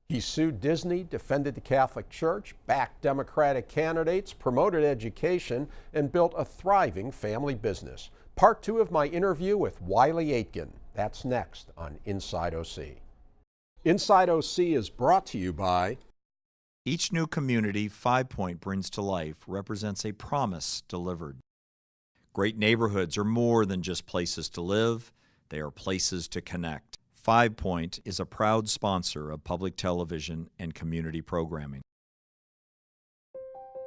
He sued Disney, defended the Catholic Church, backed Democratic candidates, promoted education, and built a thriving family business. Part 2 of my interview with Wiley Aitken. That's next on Inside OC. Inside OC is brought to you by... Each new community 5 Point brings to life represents a promise delivered. Great neighborhoods are more than just places to live, they are places to connect. 5 Point is a proud sponsor of public television and community programming.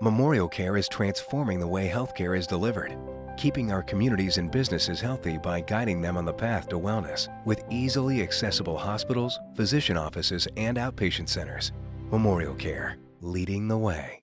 Memorial Care is transforming the way healthcare is delivered, keeping our communities and businesses healthy by guiding them on the path to wellness with easily accessible hospitals, physician offices, and outpatient centers. Memorial Care, leading the way.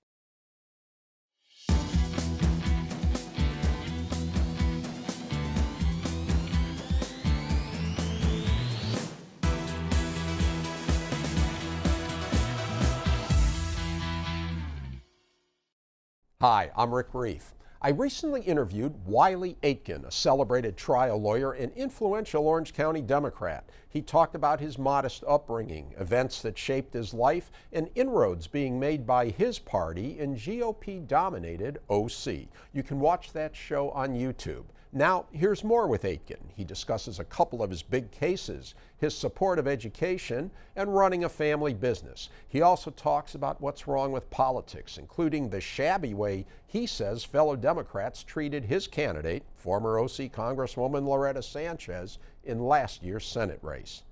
Hi, I'm Reiff. I recently interviewed Wiley Aitken, a celebrated trial lawyer and influential Orange County Democrat. He talked about his modest upbringing, events that shaped his life, and inroads being made by his party in GOP-dominated OC. You can watch that show on YouTube. Now, here's more with Aitken. He discusses a couple of his big cases, his support of education, and running a family business. He also talks about what's wrong with politics, including the shabby way he says fellow Democrats treated his candidate, former OC Congresswoman Loretta Sanchez, in last year's Senate race.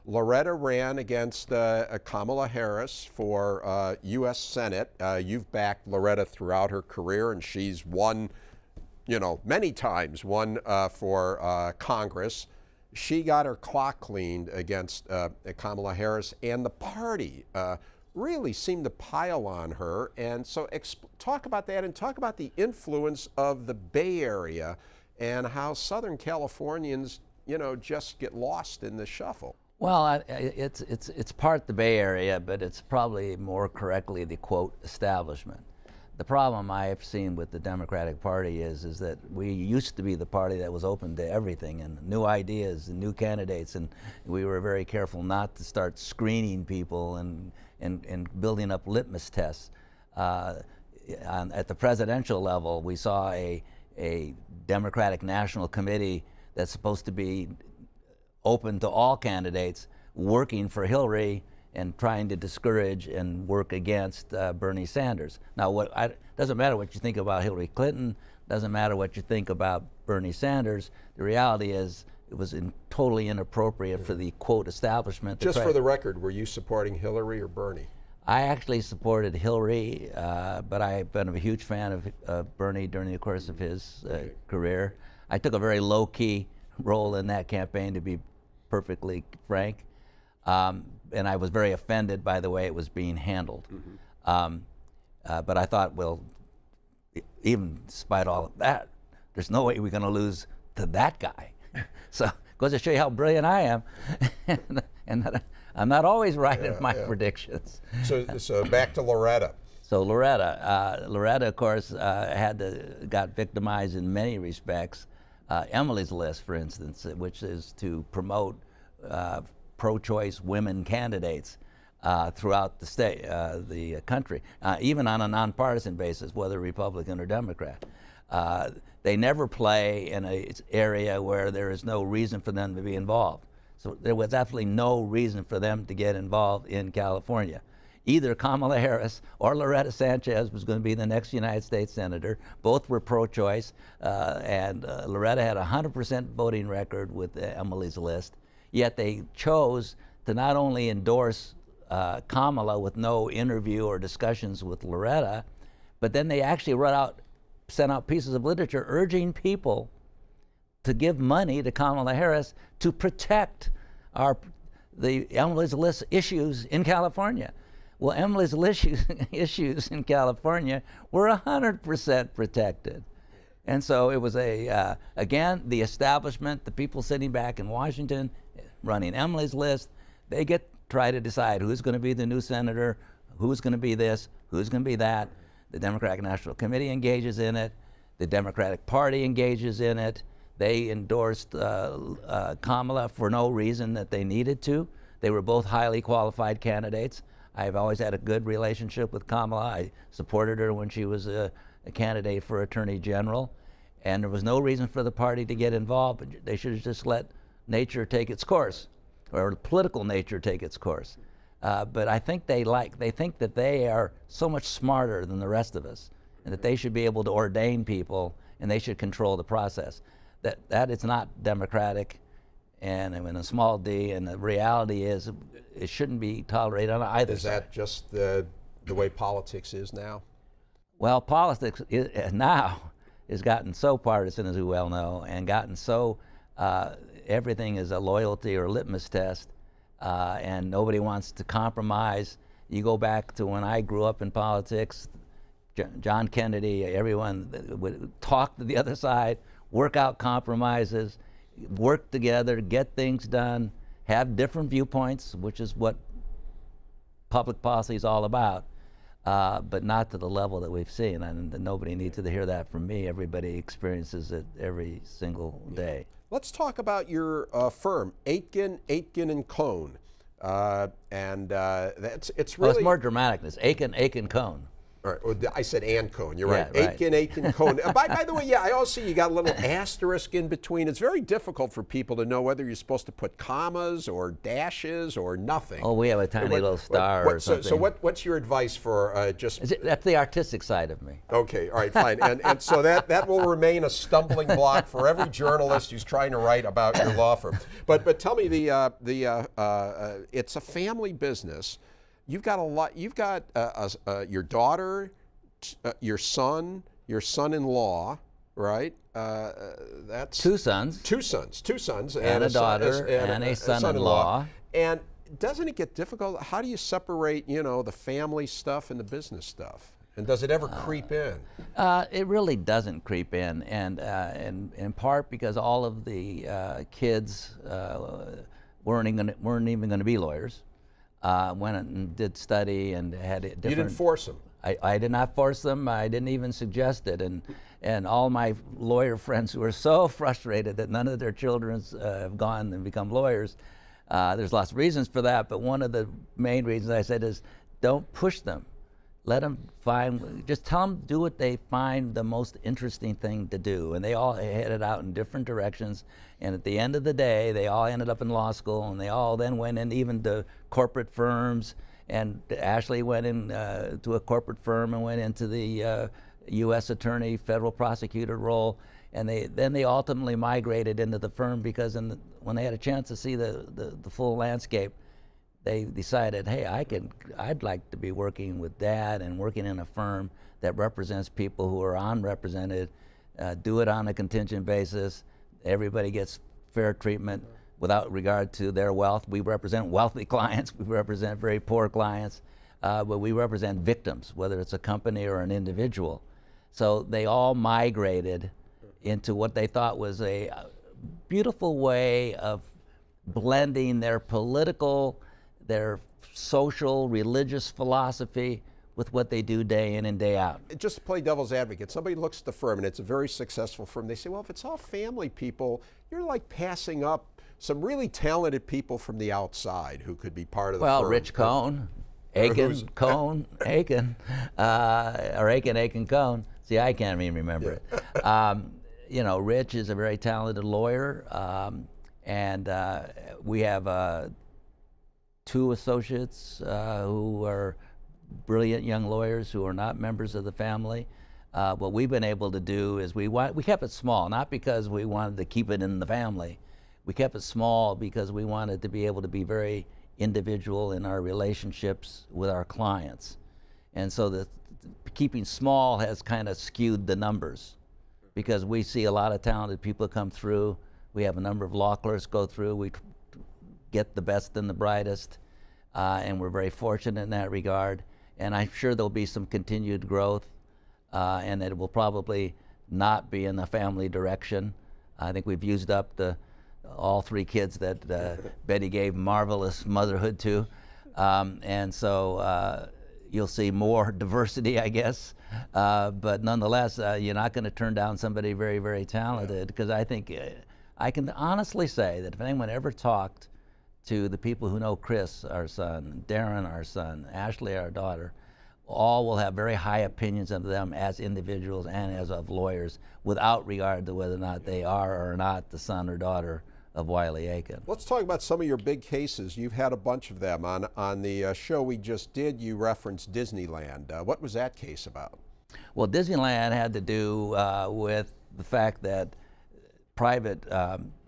Loretta ran against Kamala Harris for U.S. Senate. You've backed Loretta throughout her career, and she's won many times, one for Congress. She got her clock cleaned against Kamala Harris, and the party really seemed to pile on her. And so talk about that, and talk about the influence of the Bay Area and how Southern Californians, just get lost in the shuffle. Well, it's part the Bay Area, but it's probably more correctly the, quote, establishment. The problem I've seen with the Democratic Party is that we used to be the party that was open to everything and new ideas and new candidates, and we were very careful not to start screening people and building up litmus tests. At the presidential level, we saw a Democratic National Committee that's supposed to be open to all candidates working for Hillary and trying to discourage and work against Bernie Sanders. Now, doesn't matter what you think about Hillary Clinton, doesn't matter what you think about Bernie Sanders. The reality is it was totally inappropriate for the, quote, establishment. Just for the record, were you supporting Hillary or Bernie? I actually supported Hillary, but I've been a huge fan of Bernie during the course of his career. I took a very low-key role in that campaign, to be perfectly frank. And I was very offended by the way it was being handled. Mm-hmm. But I thought, well, even despite all of that, there's no way we're going to lose to that guy. So, goes to show you how brilliant I am. and I'm not always right in my predictions. So back to Loretta. So Loretta, of course, got victimized in many respects. Emily's List, for instance, which is to promote pro-choice women candidates throughout the state, the country, even on a nonpartisan basis, whether Republican or Democrat. They never play in an area where there is no reason for them to be involved. So there was absolutely no reason for them to get involved in California. Either Kamala Harris or Loretta Sanchez was going to be the next United States Senator. Both were pro-choice, and Loretta had a 100% voting record with Emily's List. Yet they chose to not only endorse Kamala with no interview or discussions with Loretta, but then they actually sent out pieces of literature urging people to give money to Kamala Harris to protect the Emily's List issues in California. Well, Emily's List issues in California were 100% protected. And so it was again, the establishment, the people sitting back in Washington running Emily's List, they try to decide who's going to be the new senator, who's going to be this, who's going to be that. The Democratic National Committee engages in it. The Democratic Party engages in it. They endorsed Kamala for no reason that they needed to. They were both highly qualified candidates. I've always had a good relationship with Kamala. I supported her when she was a candidate for Attorney General, and there was no reason for the party to get involved. But they should have just let nature take its course, or political nature take its course. But I think they think that they are so much smarter than the rest of us, and that they should be able to ordain people, and they should control the process. That is not democratic, and I mean a small d. And the reality is, it shouldn't be tolerated on either side. Is that just the way politics is now? Well, politics now has gotten so partisan, as we well know, and gotten so everything is a loyalty or litmus test, and nobody wants to compromise. You go back to when I grew up in politics, John Kennedy, everyone would talk to the other side, work out compromises, work together, get things done, have different viewpoints, which is what public policy is all about, but not to the level that we've seen. And nobody needs to hear that from me. Everybody experiences it every single day. Let's talk about your firm, Aitken & Cohn. It's really... It's more dramatic. It's Aiken Cohn. All right. Well, I said and Cohn. You're right. Yeah, right. Aitken Cohn. By the way, yeah, I also see you got a little asterisk in between. It's very difficult for people to know whether you're supposed to put commas or dashes or nothing. Oh, we have a tiny little star or something. So what's your advice for just... That's the artistic side of me. Okay, all right, fine. And so that will remain a stumbling block for every journalist who's trying to write about your law firm. But tell me, it's a family business. You've got a lot. You've got your daughter, your son, your son-in-law, right? That's two sons. Two sons, and a daughter, and a son-in-law. And doesn't it get difficult? How do you separate, the family stuff and the business stuff? And does it ever creep in? It really doesn't creep in, and in part because all of the kids weren't even going to be lawyers. Went and did study and had different... You didn't force them? I did not force them. I didn't even suggest it. And all my lawyer friends who are so frustrated that none of their children have gone and become lawyers, there's lots of reasons for that, but one of the main reasons I said is don't push them. Let them just tell them to do what they find the most interesting thing to do. And they all headed out in different directions. And at the end of the day, they all ended up in law school, and they all then went in even to corporate firms. And Ashley went in to a corporate firm and went into the U.S. attorney, federal prosecutor role. And then they ultimately migrated into the firm because when they had a chance to see the full landscape, they decided, hey, I'd like to be working with Dad and working in a firm that represents people who are unrepresented, do it on a contingent basis. Everybody gets fair treatment without regard to their wealth. We represent wealthy clients, we represent very poor clients, but we represent victims, whether it's a company or an individual. So they all migrated into what they thought was a beautiful way of blending their political, their social, religious philosophy with what they do day in and day out. Just to play devil's advocate, somebody looks at the firm and it's a very successful firm. They say, well, if it's all family people, you're like passing up some really talented people from the outside who could be part of the firm. Well, Rich Cohn, Aiken, Cohn, Aiken, or Aiken, Cohn. See, I can't even remember it. Rich is a very talented lawyer, and we have two associates who are brilliant young lawyers who are not members of the family. What we've been able to do is we kept it small, not because we wanted to keep it in the family. We kept it small because we wanted to be able to be very individual in our relationships with our clients. And so the keeping small has kind of skewed the numbers because we see a lot of talented people come through. We have a number of law clerks go through. We get the best and the brightest, and we're very fortunate in that regard. And I'm sure there'll be some continued growth, and that it will probably not be in the family direction. I think we've used up all three kids that Betty gave marvelous motherhood to, and so you'll see more diversity, I guess. But nonetheless, you're not going to turn down somebody very, very talented, because I think I can honestly say that if anyone ever talked to the people who know Chris, our son, Darren, our son, Ashley, our daughter, all will have very high opinions of them as individuals and as of lawyers, without regard to whether or not they are or are not the son or daughter of Wiley Aiken. Let's talk about some of your big cases. You've had a bunch of them. On the show we just did, you referenced Disneyland. What was that case about? Well, Disneyland had to do with the fact that private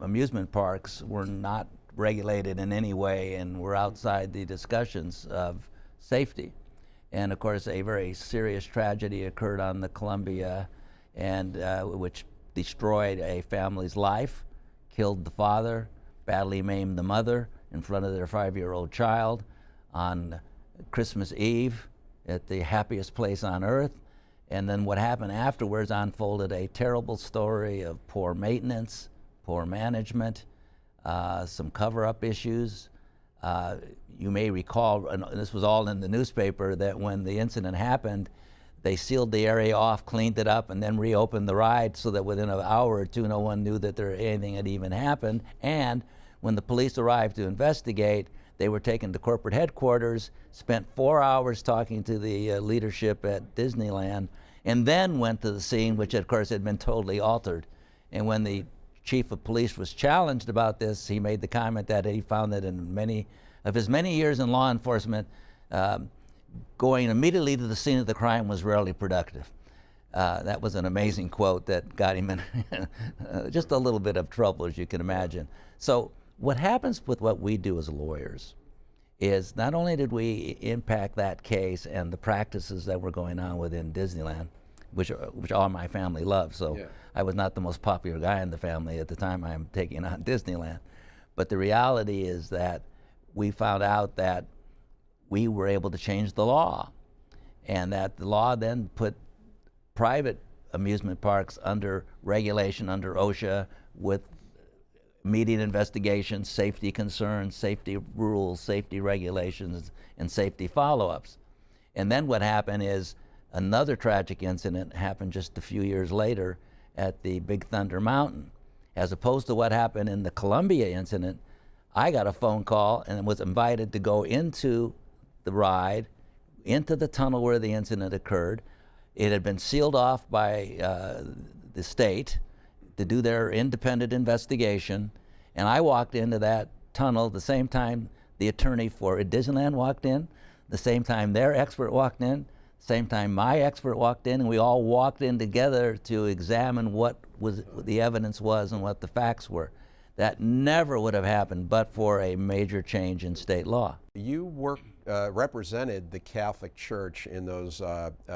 amusement parks were not regulated in any way and were outside the discussions of safety. And of course, a very serious tragedy occurred on the Columbia, and which destroyed a family's life, killed the father, badly maimed the mother in front of their 5-year-old child on Christmas Eve at the happiest place on earth. And then what happened afterwards unfolded a terrible story of poor maintenance, poor management, some cover-up issues. You may recall, and this was all in the newspaper, that when the incident happened, they sealed the area off, cleaned it up, and then reopened the ride so that within an hour or two, no one knew that anything had even happened. And when the police arrived to investigate, they were taken to corporate headquarters, spent 4 hours talking to the leadership at Disneyland, and then went to the scene, which of course had been totally altered. And when the chief of police was challenged about this, he made the comment that he found that in many of his many years in law enforcement, going immediately to the scene of the crime was rarely productive. That was an amazing quote that got him in just a little bit of trouble, as you can imagine. So what happens with what we do as lawyers is not only did we impact that case and the practices that were going on within Disneyland, which all my family loved, so yeah. I was not the most popular guy in the family at the time I'm taking on Disneyland. But the reality is that we found out that we were able to change the law, and that the law then put private amusement parks under regulation under OSHA with immediate investigations, safety concerns, safety rules, safety regulations, and safety follow-ups. And then what happened is another tragic incident happened just a few years later at the Big Thunder Mountain. As opposed to what happened in the Columbia incident, I got a phone call and was invited to go into the ride, into the tunnel where the incident occurred. It had been sealed off by the state to do their independent investigation, and I walked into that tunnel the same time the attorney for Disneyland walked in, the same time their expert walked in, same time my expert walked in, and we all walked in together to examine what the evidence was and what the facts were. That never would have happened but for a major change in state law. You represented the Catholic Church in those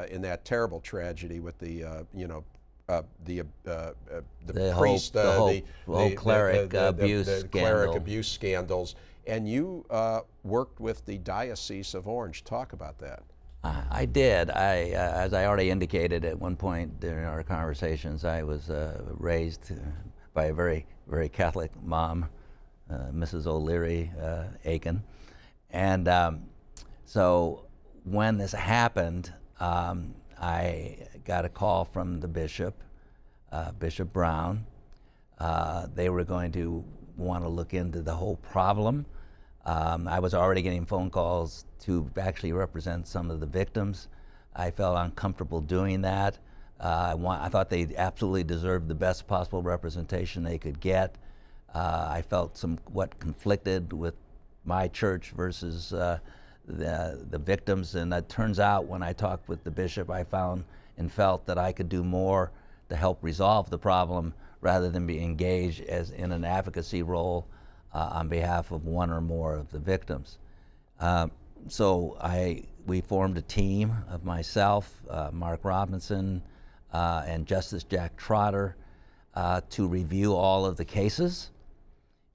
in that terrible tragedy with the priest, the whole cleric abuse the scandal. Cleric abuse scandals, and you worked with the Diocese of Orange. Talk about that. I did. As I already indicated at one point during our conversations, I was raised by a very, very Catholic mom, Mrs. O'Leary Aiken. And so when this happened, I got a call from the bishop, Bishop Brown. They were going to want to look into the whole problem. I was already getting phone calls to actually represent some of the victims. I felt uncomfortable doing that. I thought they absolutely deserved the best possible representation they could get. I felt somewhat conflicted with my church versus the victims, and it turns out when I talked with the bishop, I found and felt that I could do more to help resolve the problem rather than be engaged as in an advocacy role on behalf of one or more of the victims. So we formed a team of myself, Mark Robinson, and Justice Jack Trotter to review all of the cases,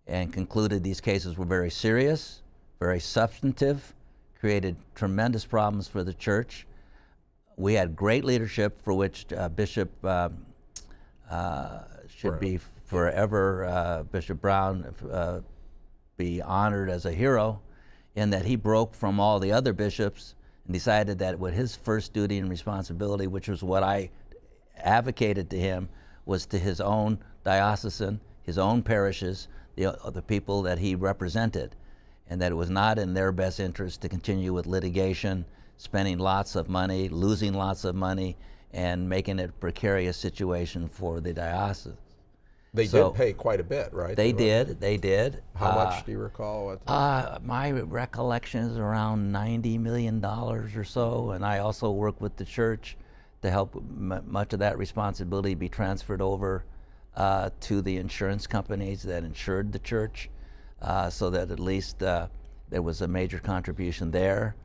and concluded these cases were very serious, very substantive, created tremendous problems for the church. We had great leadership for which Bishop should be forever, Bishop Brown, be honored as a hero, in that he broke from all the other bishops and decided that what his first duty and responsibility, which was what I advocated to him, was to his own diocesan, his own parishes, the people that he represented. and that it was not in their best interest to continue with litigation, spending lots of money, losing lots of money, and making it a precarious situation for the diocese. They did pay quite a bit, right? They did. How much do you recall? My recollection is around $90 million or so, and I also work with the church to help much of that responsibility be transferred over to the insurance companies that insured the church, so that at least there was a major contribution there.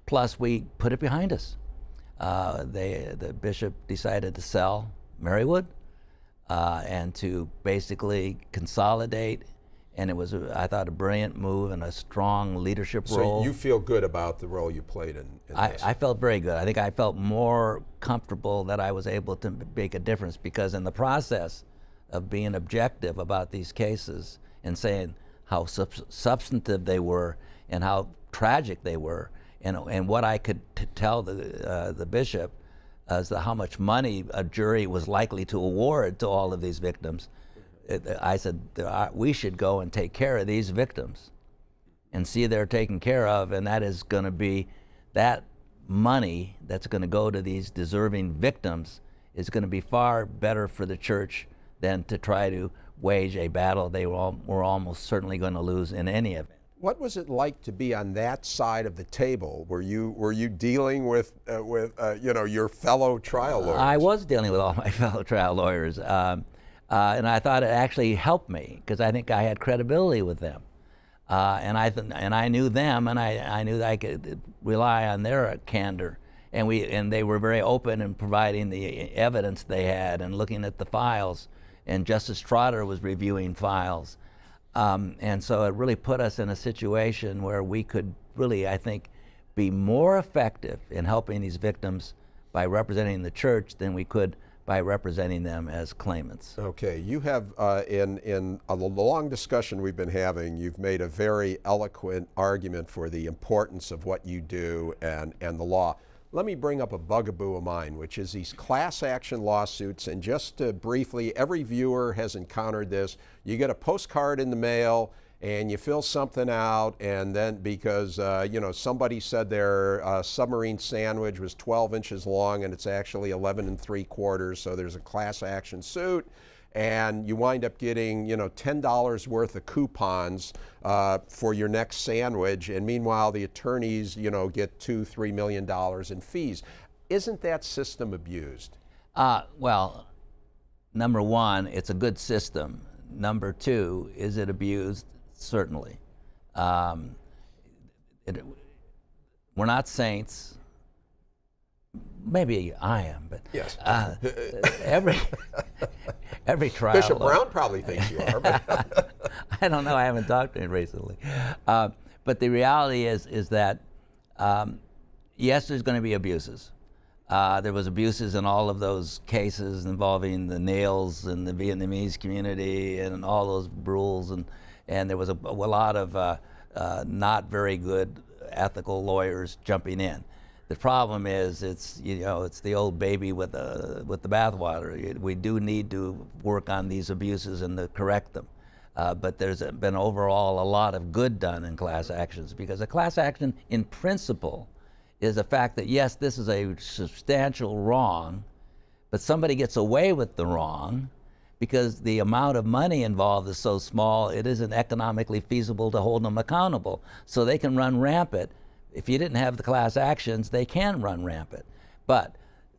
Plus, we put it behind us. The bishop decided to sell Marywood and to basically consolidate, and it was, I thought, a brilliant move and a strong leadership role. So you feel good about the role you played in this? I felt very good. I think I felt more comfortable that I was able to make a difference, because in the process of being objective about these cases and saying how substantive they were and how tragic they were, and what I could tell the bishop as to how much money a jury was likely to award to all of these victims, I said, we should go and take care of these victims and see they're taken care of, and that is going to be, that money that's going to go to these deserving victims is going to be far better for the church than to try to wage a battle they were almost certainly going to lose in any event. What was it like to be on that side of the table? Were you dealing with your fellow trial lawyers? I was dealing with all my fellow trial lawyers, and I thought it actually helped me, because I think I had credibility with them, and I knew them, and I knew that I could rely on their candor, and they were very open in providing the evidence they had and looking at the files, and Justice Trotter was reviewing files. And so it really put us in a situation where we could really, I think, be more effective in helping these victims by representing the church than we could by representing them as claimants. Okay, you have, in a long discussion we've been having, you've made a very eloquent argument for the importance of what you do and the law. Let me bring up a bugaboo of mine, which is these class action lawsuits. And just briefly, every viewer has encountered this. You get a postcard in the mail and you fill something out, and then because somebody said their submarine sandwich was 12 inches long and it's actually 11 3/4, so there's a class action suit, and you wind up getting $10 worth of coupons for your next sandwich, and meanwhile the attorneys get $2-3 million in fees. Isn't that system abused? Well, number one, it's a good system. Number two, is it abused? Certainly. We're not saints. Maybe I am, but yes. Every trial. Bishop Brown probably thinks you are. But I don't know. I haven't talked to him recently. But the reality is that yes, there's going to be abuses. There was abuses in all of those cases involving the nails and the Vietnamese community and all those rules, and there was a lot of not very good ethical lawyers jumping in. The problem is it's the old baby with the bathwater. We do need to work on these abuses and to correct them. But there's been overall a lot of good done in class actions, because a class action in principle is the fact that yes, this is a substantial wrong, but somebody gets away with the wrong because the amount of money involved is so small, it isn't economically feasible to hold them accountable. So they can run rampant. If you didn't have the class actions, they can run rampant. But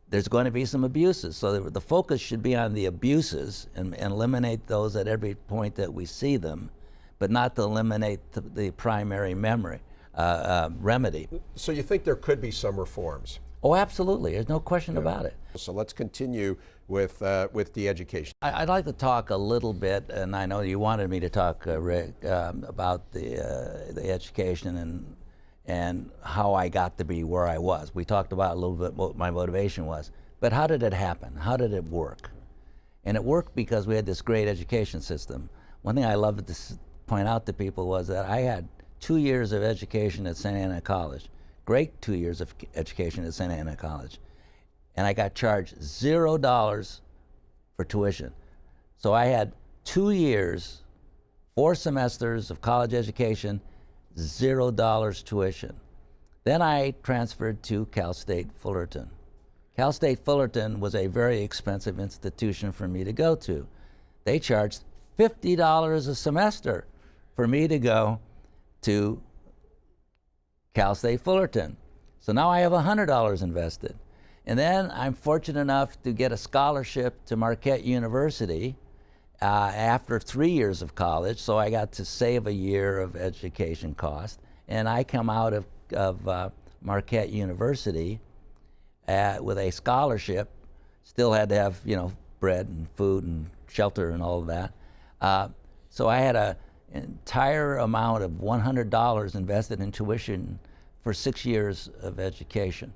there's going to be some abuses. So the focus should be on the abuses and eliminate those at every point that we see them, but not to eliminate the primary remedy. So you think there could be some reforms? Oh, absolutely. There's no question about it. So let's continue with the education. I'd like to talk a little bit, and I know you wanted me to talk, Rick, about the education and how I got to be where I was. We talked about a little bit what my motivation was, but how did it happen? How did it work? And it worked because we had this great education system. One thing I loved to point out to people was that I had 2 years of education at Santa Ana College, great 2 years of education at Santa Ana College, and I got charged $0 for tuition. So I had 2 years, 4 semesters of college education $0 tuition. Then I transferred to Cal State Fullerton. Cal State Fullerton was a very expensive institution for me to go to. They charged $50 a semester for me to go to Cal State Fullerton. So now I have $100 invested. And then I'm fortunate enough to get a scholarship to Marquette University after 3 years of college, so I got to save a year of education cost. And I come out of Marquette University with a scholarship, still had to have, bread and food and shelter and all of that. So I had an entire amount of $100 invested in tuition for 6 years of education.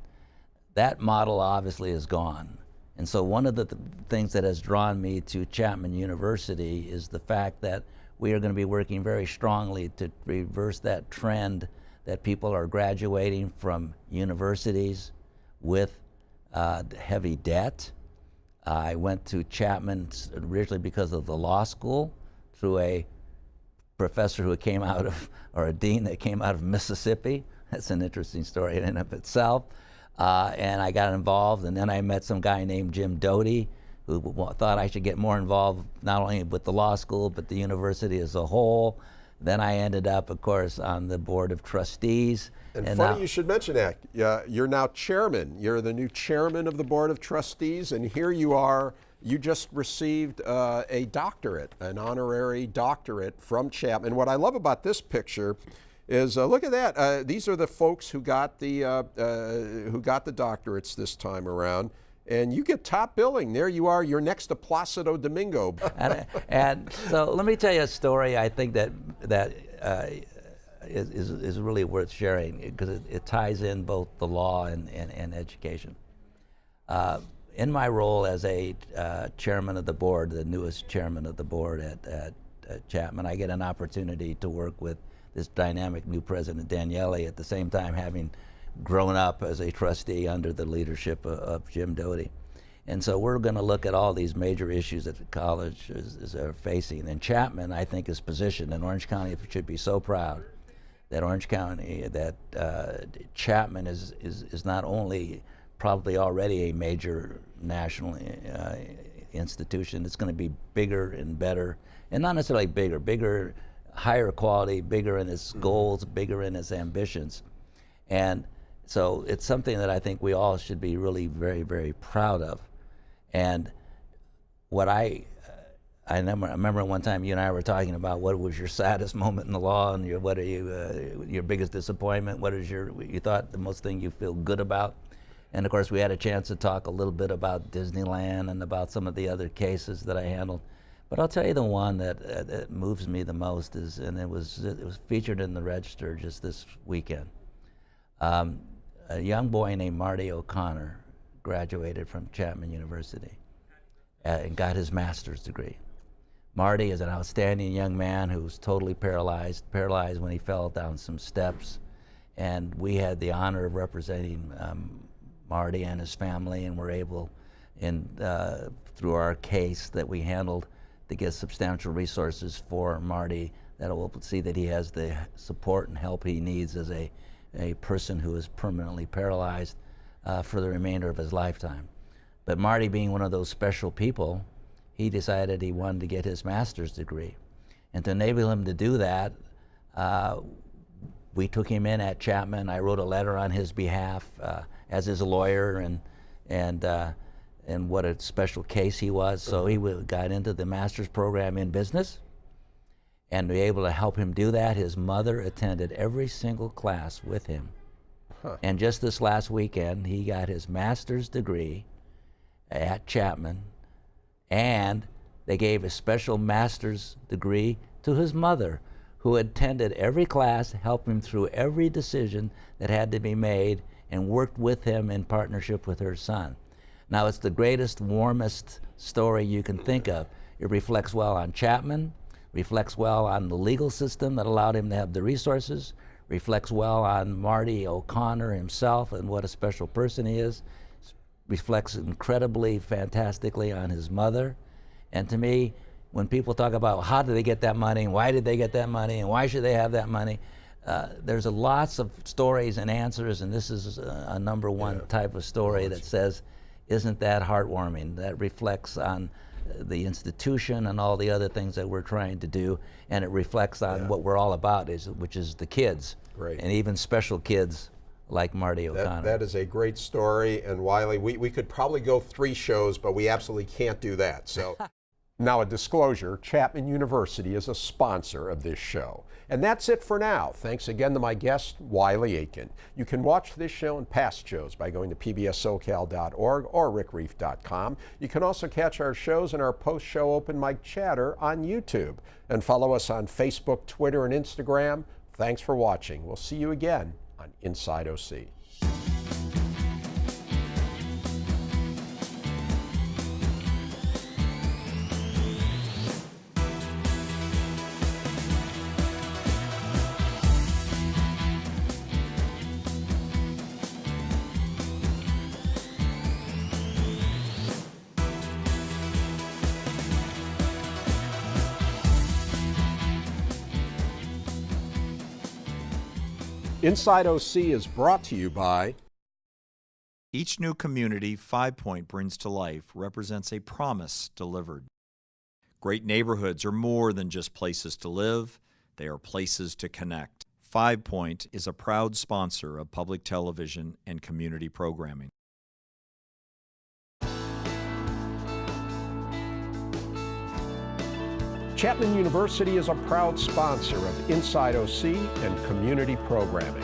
That model obviously is gone. And so one of the things that has drawn me to Chapman University is the fact that we are going to be working very strongly to reverse that trend that people are graduating from universities with heavy debt. I went to Chapman originally because of the law school through a professor who came out of, or a dean that came out of Mississippi. That's an interesting story in and of itself. And I got involved, and then I met some guy named Jim Doty who thought I should get more involved not only with the law school but the university as a whole. Then I ended up, of course, on the board of trustees. And funny you should mention that. You're now chairman. You're the new chairman of the board of trustees, and here you are. You just received a doctorate, an honorary doctorate from Chapman. What I love about this picture is look at that. These are the folks who got the doctorates this time around, and you get top billing. There you are. You're next to Placido Domingo. and so let me tell you a story. I think that is really worth sharing because it ties in both the law and education. In my role as a chairman of the board, the newest chairman of the board at Chapman, I get an opportunity to work with this dynamic new president, Daniele, at the same time having grown up as a trustee under the leadership of Jim Doty. And so we're going to look at all these major issues that the college are facing. And Chapman, I think, is positioned, and Orange County should be so proud that Chapman is not only probably already a major national institution, it's going to be bigger and better, and not necessarily bigger, higher quality, bigger in its goals, bigger in its ambitions. And so it's something that I think we all should be really very, very proud of. And what I remember one time you and I were talking about what was your saddest moment in the law, and what are your biggest disappointment, what is you thought the most thing you feel good about. And of course we had a chance to talk a little bit about Disneyland and about some of the other cases that I handled. But I'll tell you the one that moves me the most is, and it was featured in the Register just this weekend. A young boy named Marty O'Connor graduated from Chapman University and got his master's degree. Marty is an outstanding young man who was totally paralyzed when he fell down some steps. And we had the honor of representing Marty and his family, and were able, through our case that we handled, to get substantial resources for Marty that will see that he has the support and help he needs as a person who is permanently paralyzed for the remainder of his lifetime. But Marty, being one of those special people, he decided he wanted to get his master's degree. And to enable him to do that, we took him in at Chapman. I wrote a letter on his behalf as his lawyer, and what a special case he was. So he got into the master's program in business, and to be able to help him do that, his mother attended every single class with him. And just this last weekend, he got his master's degree at Chapman, and they gave a special master's degree to his mother, who attended every class, helped him through every decision that had to be made, and worked with him in partnership with her son. Now, it's the greatest, warmest story you can think of. It reflects well on Chapman, reflects well on the legal system that allowed him to have the resources, reflects well on Marty O'Connor himself and what a special person he is, reflects incredibly, fantastically on his mother. And to me, when people talk about how did they get that money, and why did they get that money, and why should they have that money, there's lots of stories and answers, and this is a number one type of story that says, isn't that heartwarming? That reflects on the institution and all the other things that we're trying to do, and it reflects on what we're all about, which is the kids. Great. And even special kids like Marty O'Connor. That is a great story, and Wiley, we could probably go 3 shows, but we absolutely can't do that. So now a disclosure, Chapman University is a sponsor of this show. And that's it for now. Thanks again to my guest, Wiley Aitken. You can watch this show and past shows by going to pbssocal.org or rickreiff.com. You can also catch our shows and our post-show open mic chatter on YouTube. And follow us on Facebook, Twitter, and Instagram. Thanks for watching. We'll see you again on Inside OC. Inside OC is brought to you by Each new community 5 Point brings to life represents a promise delivered. Great neighborhoods are more than just places to live, they are places to connect. 5 Point is a proud sponsor of public television and community programming. Chapman University is a proud sponsor of Inside OC and community programming.